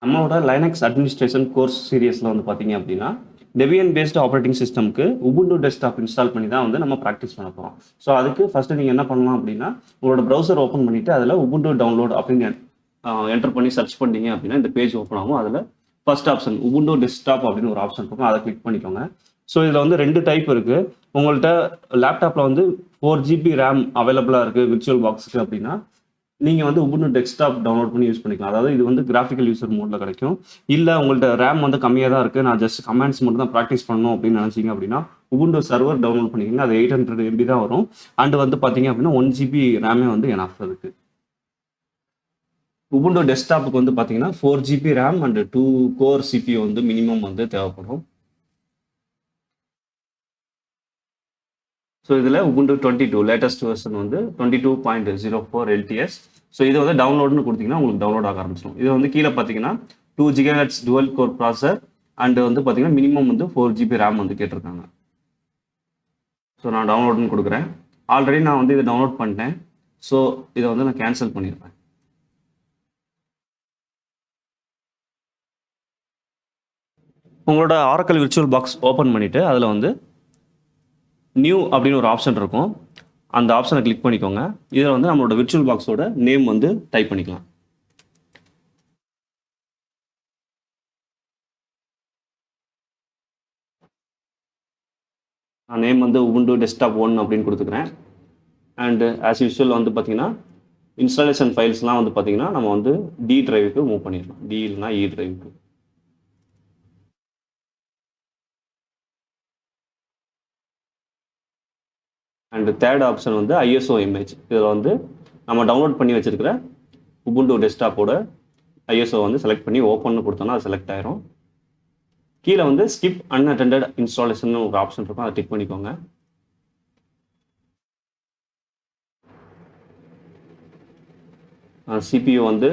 நம்மளோட Linux administration course சீரியஸில் வந்து பார்த்தீங்க அப்படின்னா டெபியன் பேஸ்டு ஆப்ரேட்டிங் சிஸ்டம்க்கு உபுண்டு டெஸ்க்டாப் இன்ஸ்டால் பண்ணி தான் வந்து நம்ம ப்ராக்டிஸ் பண்ண போகிறோம். ஸோ அதுக்கு ஃபஸ்ட்டு நீங்கள் என்ன பண்ணலாம் அப்படின்னா உங்களோட ப்ரௌசர் ஓப்பன் பண்ணிவிட்டு அதில் உபுண்டு டவுன்லோட் அப்படின்னு என்டர் பண்ணி சர்ச் பண்ணிங்க அப்படின்னா இந்த பேஜ் ஓப்பன் ஆகும். அதில் ஃபர்ஸ்ட் ஆப்ஷன் உபுண்டு டெஸ்க்டாப் அப்படின்னு ஒரு ஆப்ஷன் இருக்கும், அதை கிளிக் பண்ணிக்கோங்க. ஸோ இதில் வந்து 2 டைப் இருக்குது. உங்கள்கிட்ட லேப்டாப்பில் வந்து 4 GB ரேம் அவைலபிளாக இருக்குது விர்ச்சுவல் பாக்ஸுக்கு அப்படின்னா நீங்கள் வந்து உபுண்டு டெஸ்க்டாப் டவுன்லோட் பண்ணி யூஸ் பண்ணிக்கலாம். அதாவது இது வந்து கிராஃபிக்கல் யூசர் மோடில் கிடைக்கும். இல்லை உங்கள்கிட்ட ரேம் வந்து கம்மியாக தான் இருக்குது, நான் ஜஸ்ட் கமாண்ட்ஸ் மட்டும் தான் ப்ராக்டிஸ் பண்ணணும் அப்படின்னு நினச்சிங்க அப்படின்னா உபுண்டு சர்வர் டவுன்லோட் பண்ணிக்கோங்க. அது 800 MB தான் வரும். அண்ட் வந்து பார்த்தீங்க அப்படின்னா 1 GB ரேமே வந்து எனஃப் இருக்கு. உபுண்டு டெஸ்க்டாப்புக்கு வந்து பார்த்தீங்கன்னா 4 GB RAM and 2 core CPU வந்து மினிமம் வந்து தேவைப்படும். ஸோ இதில் உபுண்டு 22 லேட்டஸ்ட் வெர்ஷன் வந்து 22.04 LTS. ஸோ இதை வந்து டவுன்லோட்னு கொடுத்தீங்கன்னா உங்களுக்கு டவுன்லோட் ஆக ஆரம்பிச்சிடும். இது வந்து கீழே பார்த்தீங்கன்னா 2 GHz டுவெல் கோர் ப்ராசர் அண்ட் வந்து பார்த்தீங்கன்னா மினிமம் வந்து 4 GB ரேம் வந்து கேட்டிருக்காங்க. ஸோ நான் டவுன்லோட்னு கொடுக்குறேன். ஆல்ரெடி நான் வந்து இதை டவுன்லோட் பண்ணிட்டேன். ஸோ இதை வந்து நான் கேன்சல் பண்ணிடுறேன். உங்களோட ஆரக்கல் விர்ச்சுவல் பாக்ஸ் ஓப்பன் பண்ணிவிட்டு அதில் வந்து நியூ அப்படின்னு ஒரு ஆப்ஷன் இருக்கும், அந்த ஆப்ஷனை கிளிக் பண்ணிக்கோங்க. இதில் வந்து நம்மளோட விர்ச்சுவல் பாக்ஸோட நேம் வந்து டைப் பண்ணிக்கலாம். நான் நேம் வந்து உபுண்டு டெஸ்க்டாப் 1 அப்படின்னு கொடுத்துக்கிறேன். அண்டு ஆஸ் யூஸ்வல் வந்து பார்த்தீங்கன்னா இன்ஸ்டாலேஷன் ஃபைல்ஸ்லாம் வந்து பார்த்தீங்கன்னா நம்ம வந்து டி டிரைவுக்கு மூவ் பண்ணிடலாம். டி இல்லைனா இ டிரைவுக்கு. அண்ட் தேர்ட் ஆப்ஷன் வந்து ISO இமேஜ். இதில் வந்து நம்ம டவுன்லோட் பண்ணி வச்சிருக்கிற உபுண்டு டெஸ்க்டாப்போட ISO வந்து செலக்ட் பண்ணி ஓப்பன் கொடுத்தோம்னா அது செலக்ட் ஆயிரும். கீழே வந்து ஸ்கிப் அன்அட்டெண்டட் இன்ஸ்டாலேஷன் ஒரு ஆப்ஷன் இருக்கும், அதை டிக் பண்ணிக்கோங்க. CPU வந்து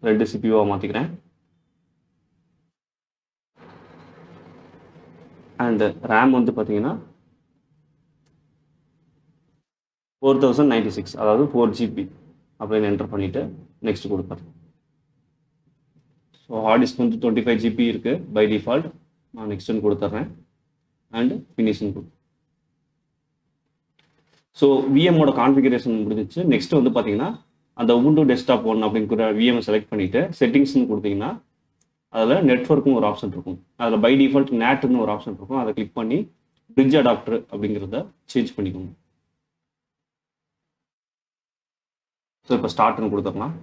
2 CPU மாற்றிக்கிறேன். அண்ட் ரேம் வந்து பார்த்தீங்கன்னா 4096, அதாவது 4 GB அப்படின்னு என்டர் பண்ணிவிட்டு நெக்ஸ்ட் கொடுப்பேன். ஸோ ஹார்ட் டிஸ்க் வந்து 25 GB இருக்குது பை டிஃபால்ட். நான் நெக்ஸ்ட்டுன்னு கொடுத்துட்றேன் அண்ட் ஃபினிஷ்னு கொடுப்பேன். ஸோ விஎம்மோட கான்ஃபிகரேஷன் முடிஞ்சிச்சு. நெக்ஸ்ட் வந்து பார்த்தீங்கன்னா அந்த உபுண்டு டெஸ்க்டாப் 1 அப்படிங்கிற விஎம் செலக்ட் பண்ணிவிட்டு செட்டிங்ஸ்னு கொடுத்தீங்கன்னா அதில் நெட்வொர்க்குன்னு ஒரு ஆப்ஷன் இருக்கும். அதில் பை டிஃபால்ட் நேட்னு ஒரு ஆப்ஷன் இருக்கும், அதை கிளிக் பண்ணி பிரிட்ஜ் அடாப்டர் அப்படிங்கிறத சேஞ்ச் பண்ணிக்கோங்க. ஸோ இப்போ ஸ்டார்ட்னு கொடுத்துடலாம்.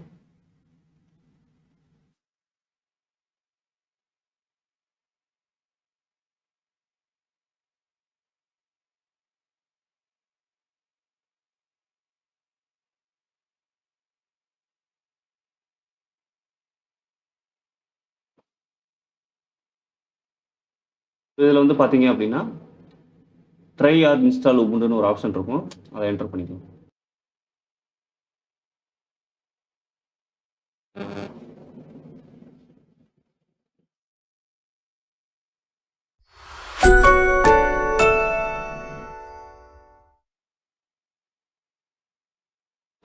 இதில் வந்து பார்த்தீங்க அப்படின்னா ட்ரை ஆர் இன்ஸ்டால் உபுண்டுன்னு ஒரு ஆப்ஷன் இருக்கும், அதை என்டர் பண்ணிக்கலாம்.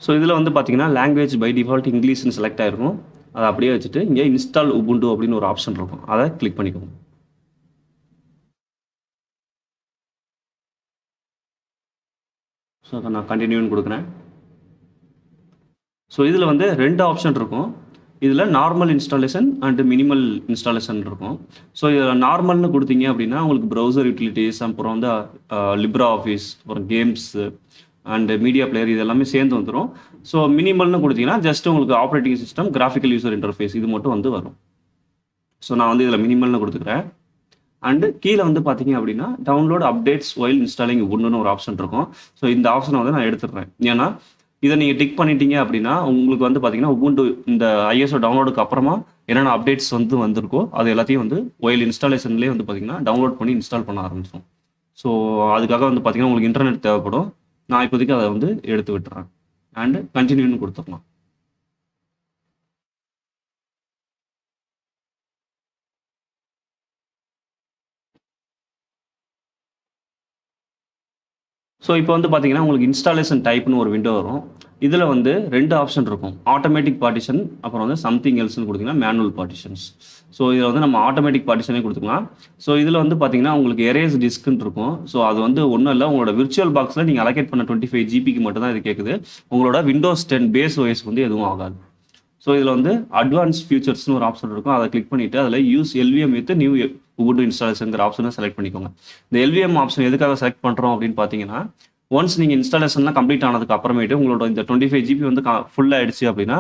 ஸோ இதில் வந்து பார்த்தீங்கன்னா லாங்குவேஜ் பை டிஃபால்ட் இங்கிலீஷ்னு செலக்ட் ஆகிருக்கும், அதை அப்படியே வச்சுட்டு இங்கே இன்ஸ்டால் உபுண்டு அப்படின்னு ஒரு ஆப்ஷன் இருக்கும், அதை கிளிக் பண்ணிக்கோங்க. ஸோ அதை நான் கண்டினியூன்னு கொடுக்குறேன். ஸோ இதில் வந்து 2 ஆப்ஷன் இருக்கும். இதில் normal installation and minimal installation இருக்கும். ஸோ இதில் நார்மல்னு கொடுத்தீங்க அப்படின்னா உங்களுக்கு ப்ரௌசர் யூட்டிலிட்டிஸ், அப்புறம் வந்து லிப்ரா ஆஃபீஸ், அப்புறம் கேம்ஸு அண்ட் மீடியா பிளேயர் இது எல்லாமே சேர்ந்து வந்துடும். ஸோ மினிமல்னு கொடுத்தீங்கன்னா ஜஸ்ட் உங்களுக்கு operating system, graphical user interface இது மட்டும் வந்து வரும். ஸோ நான் வந்து இதில் மினிமல்னு கொடுத்துக்கிறேன். அண்டு கீழே வந்து பார்த்தீங்க அப்படின்னா டவுன்லோட் அப்டேட்ஸ் ஒயில் இன்ஸ்டாலிங் உபுண்டுன்னு ஒரு ஆப்ஷன் இருக்கும். ஸோ இந்த ஆப்ஷனை வந்து நான் எடுத்துடுறேன். ஏன்னா இதை நீங்கள் டிக் பண்ணிட்டீங்க அப்படின்னா உங்களுக்கு வந்து பார்த்தீங்கன்னா உபுண்டு இந்த ISO டவுன்லோடுக்கு அப்புறமா என்னென்ன அப்டேட்ஸ் வந்து வந்திருக்கோ அது எல்லாத்தையும் வந்து ஒயில் இன்ஸ்டாலேஷன்லேயே வந்து பார்த்தீங்கன்னா டவுன்லோட் பண்ணி இன்ஸ்டால் பண்ண ஆரம்பிச்சோம். ஸோ அதுக்காக வந்து பார்த்தீங்கன்னா உங்களுக்கு இன்டர்நெட் தேவைப்படும். நான் இப்போதைக்கு அதை வந்து எடுத்து விட்டுறேன் அண்டு கண்டினியூன்னு கொடுத்துடலாம். ஸோ இப்போ வந்து பார்த்தீங்கன்னா உங்களுக்கு இன்ஸ்டாலேஷன் டைப்னு ஒரு விண்டோ வரும். இதில் வந்து 2 ஆப்ஷன் இருக்கும். ஆட்டோமேட்டிக் பார்ட்டிஷன், அப்புறம் வந்து சம்திங் எல்ஸ்ன்னு கொடுத்தீங்கன்னா மேனுவல் பார்ட்டிஷன்ஸ். ஸோ இதில் வந்து நம்ம ஆட்டோமேட்டிக் பார்ட்டிஷனே கொடுத்துக்கலாம். ஸோ இதில் வந்து பார்த்தீங்கன்னா உங்களுக்கு எரேஸ் டிஸ்க்ன்னு இருக்கும். ஸோ அது வந்து ஒன்றும் இல்லை, உங்களோட விர்ச்சுவல் பாக்ஸில் நீங்கள் அலோகேட் பண்ண 25 ஜிபிக்கு மட்டும் தான் இது கேட்குது. உங்களோட விண்டோஸ் 10 பேஸ் OS வந்து எதுவும் ஆகாது. ஸோ இதில் வந்து அட்வான்ஸ் ஃபியூச்சர்ஸ்னு ஒரு ஆப்ஷன் இருக்கும். அதை கிளிக் பண்ணிவிட்டு அதில் use LVM with new Ubuntu இன்ஸ்டாலேஷனுங்கிற ஆப்ஷனை செலக்ட் பண்ணிக்கோங்க. இந்த LVM ஆப்ஷன் எதுக்காக செலக்ட் பண்ணுறோம் அப்படின்னு பார்த்தீங்கன்னா, ஒன்ஸ் நீங்கள் இன்ஸ்டாலேஷன்லாம் கம்ப்ளீட் ஆனதுக்கு அப்புறமேட்டு உங்களோட இந்த 25 ஜிபி வந்து ஃபுல் ஆயிடுச்சு அப்படின்னா,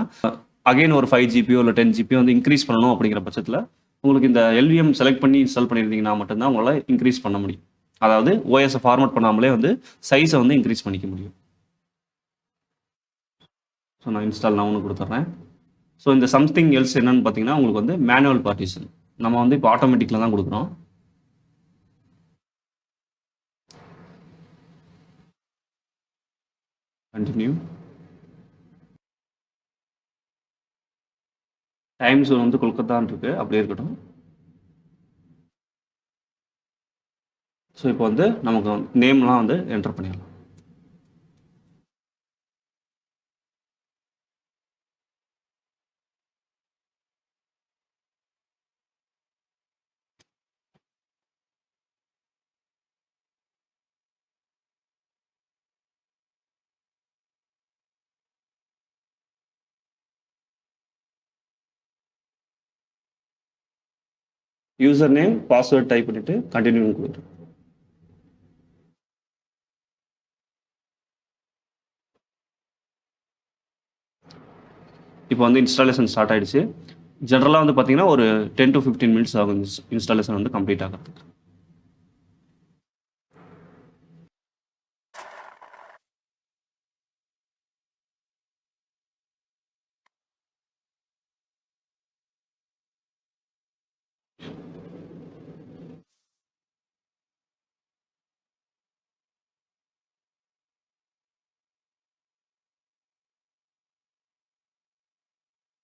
அகைன் ஒரு 5 ஜிபியோ இல்லை 10 ஜிபியோ வந்து இன்க்ரீஸ் பண்ணணும் அப்படிங்கிற பட்சத்தில் உங்களுக்கு இந்த LVM செலக்ட் பண்ணி இன்ஸ்டால் பண்ணியிருந்தீங்கன்னா மட்டும்தான் உங்களால் இன்க்ரீஸ் பண்ண முடியும். அதாவது OS ஃபார்மேட் பண்ணாமலே வந்து சைஸை வந்து இன்க்ரீஸ் பண்ணிக்க முடியும். ஸோ நான் இன்ஸ்டால் நான் ஒன்று கொடுத்துட்றேன். ஸோ இந்த சம்திங் எல்ஸ் என்னன்னு பார்த்தீங்கன்னா உங்களுக்கு வந்து மேனுவல் பார்ட்டிஷன். நம்ம வந்து இப்போ ஆட்டோமேட்டிக்கில் தான் கொடுக்குறோம். கண்டினியூ. டைம் ஜோன் வந்து கொல்கத்தான்னு இருக்கு, அப்படியே இருக்கட்டும். ஸோ இப்போ வந்து நமக்கு நேம்லாம் வந்து என்டர் பண்ணிடலாம். யூசர் நேம் பாஸ்வேர்ட் டைப் பண்ணிட்டு கண்டினியூ கொடுத்துரு. இப்போ வந்து இன்ஸ்டாலேஷன் ஸ்டார்ட் ஆயிடுச்சு. ஜென்ரலாக வந்து பார்த்தீங்கன்னா ஒரு 10 to 15 மினிட்ஸ் ஆகும் இன்ஸ்டாலேஷன் வந்து கம்ப்ளீட் ஆகிறதுக்கு.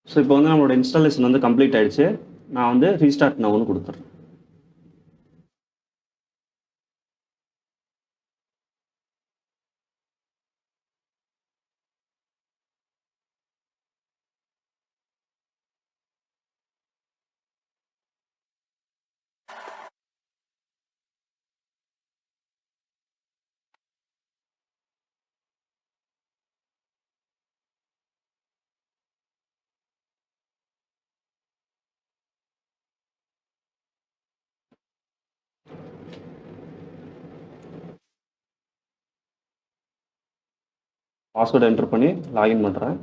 ஸோ இப்போ வந்து நம்மளோட இன்ஸ்டாலேஷன் வந்து கம்ப்ளீட் ஆயிடுச்சு. நான் வந்து ரீஸ்டார்ட் நான் ஒன்று கொடுத்துட்றேன். பாஸ்வேர்டு என்டர் பண்ணி லாகின் பண்ணுறேன்.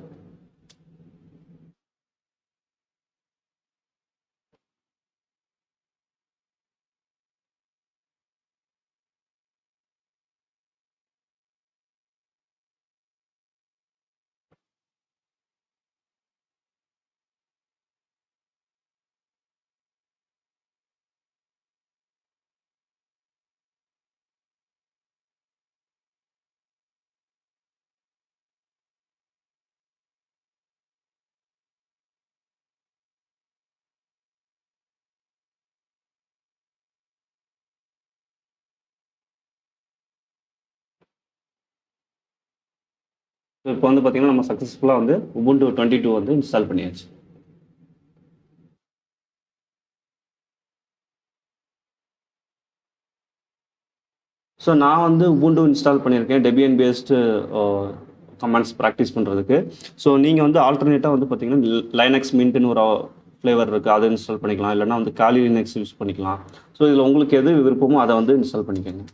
இப்போ வந்து பார்த்தீங்கன்னா நம்ம சக்ஸஸ்ஃபுல்லாக வந்து உபுண்டு 22 வந்து இன்ஸ்டால் பண்ணியாச்சு. ஸோ நான் வந்து உபுண்டு இன்ஸ்டால் பண்ணியிருக்கேன் டெபியன் பேஸ்டு கமாண்ட்ஸ் ப்ராக்டிஸ் பண்ணுறதுக்கு. ஸோ நீங்கள் வந்து ஆல்டர்னேட்டாக வந்து பார்த்தீங்கன்னா லைனக்ஸ் மின்ட்னு ஒரு ஃப்ளேவர் இருக்குது, அதை இன்ஸ்டால் பண்ணிக்கலாம். இல்லைனா வந்து காலி லினக்ஸ் யூஸ் பண்ணிக்கலாம். ஸோ இதில் உங்களுக்கு எது விருப்பமோ அதை வந்து இன்ஸ்டால் பண்ணிக்கோங்க.